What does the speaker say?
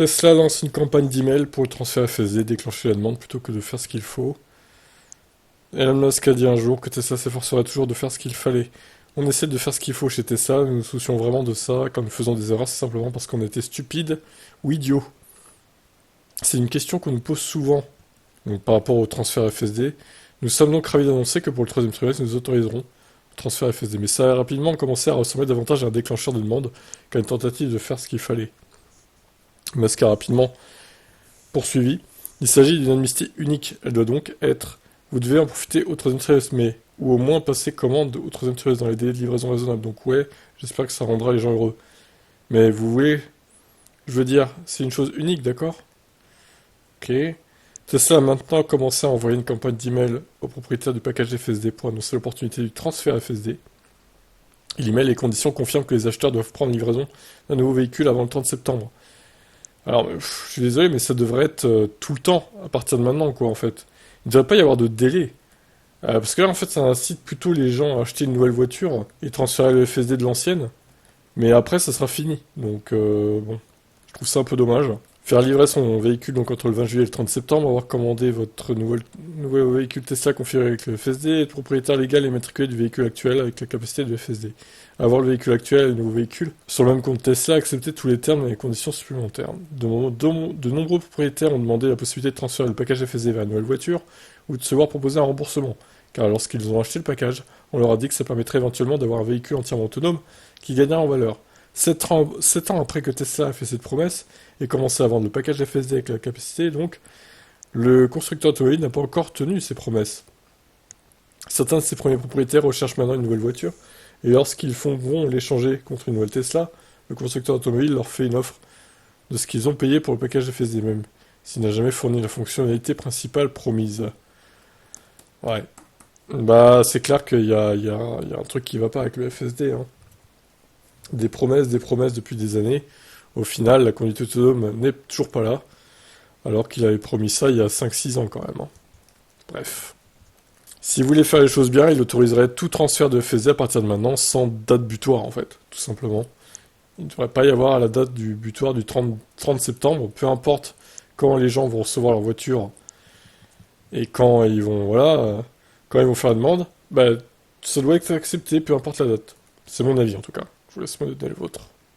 Tesla lance une campagne d'email pour le transfert FSD, déclencher la demande plutôt que de faire ce qu'il faut. Elon Musk a dit un jour que Tesla s'efforcerait toujours de faire ce qu'il fallait. On essaie de faire ce qu'il faut chez Tesla, nous nous soucions vraiment de ça. Quand nous faisons des erreurs, c'est simplement parce qu'on était stupide ou idiot. C'est une question qu'on nous pose souvent. Donc, par rapport au transfert FSD, nous sommes donc ravis d'annoncer que pour le troisième trimestre, nous autoriserons le transfert FSD. Mais ça a rapidement commencé à ressembler davantage à un déclencheur de demande qu'à une tentative de faire ce qu'il fallait. Musk a rapidement poursuivi. Il s'agit d'une amnistie unique. Elle doit donc être: vous devez en profiter au troisième trimestre, mais ou au moins passer commande au troisième trimestre dans les délais de livraison raisonnables. Donc ouais, j'espère que ça rendra les gens heureux. Mais vous voulez, je veux dire, c'est une chose unique, d'accord? Ok. Tesla a maintenant commencé à envoyer une campagne d'email aux propriétaires du package FSD pour annoncer l'opportunité du transfert FSD. L'email et les conditions confirment que les acheteurs doivent prendre livraison d'un nouveau véhicule avant le 30 septembre. Alors, je suis désolé, mais ça devrait être tout le temps, à partir de maintenant, quoi, en fait. Il ne devrait pas y avoir de délai. Parce que là, en fait, ça incite plutôt les gens à acheter une nouvelle voiture et transférer le FSD de l'ancienne. Mais après, ça sera fini. Donc, bon, je trouve ça un peu dommage. Faire livrer son véhicule donc entre le 20 juillet et le 30 septembre, avoir commandé votre nouvel véhicule Tesla configuré avec le FSD, être propriétaire légal et immatriculé du véhicule actuel avec la capacité du FSD. Avoir le véhicule actuel et le nouveau véhicule sur le même compte Tesla, accepter tous les termes et les conditions supplémentaires. De nombreux propriétaires ont demandé la possibilité de transférer le package FSD vers une nouvelle voiture ou de se voir proposer un remboursement, car lorsqu'ils ont acheté le package, on leur a dit que ça permettrait éventuellement d'avoir un véhicule entièrement autonome qui gagnera en valeur. 7 ans après que Tesla a fait cette promesse et commencé à vendre le package FSD avec la capacité, donc, le constructeur automobile n'a pas encore tenu ses promesses. Certains de ses premiers propriétaires recherchent maintenant une nouvelle voiture, et lorsqu'ils vont l'échanger contre une nouvelle Tesla, le constructeur automobile leur fait une offre de ce qu'ils ont payé pour le package FSD même, s'il n'a jamais fourni la fonctionnalité principale promise. Ouais. Bah, c'est clair qu'il y a un truc qui va pas avec le FSD, hein. Des promesses depuis des années. Au final, la conduite autonome n'est toujours pas là, alors qu'il avait promis ça il y a 5-6 ans quand même, hein. Bref. S'il voulait faire les choses bien, il autoriserait tout transfert de FSD à partir de maintenant, sans date butoir en fait, tout simplement. Il ne devrait pas y avoir à la date du butoir du 30 septembre, peu importe quand les gens vont recevoir leur voiture et quand ils vont, voilà, quand ils vont faire la demande, bah, ça doit être accepté, peu importe la date. C'est mon avis en tout cas. Je vous laisse me donner le vôtre.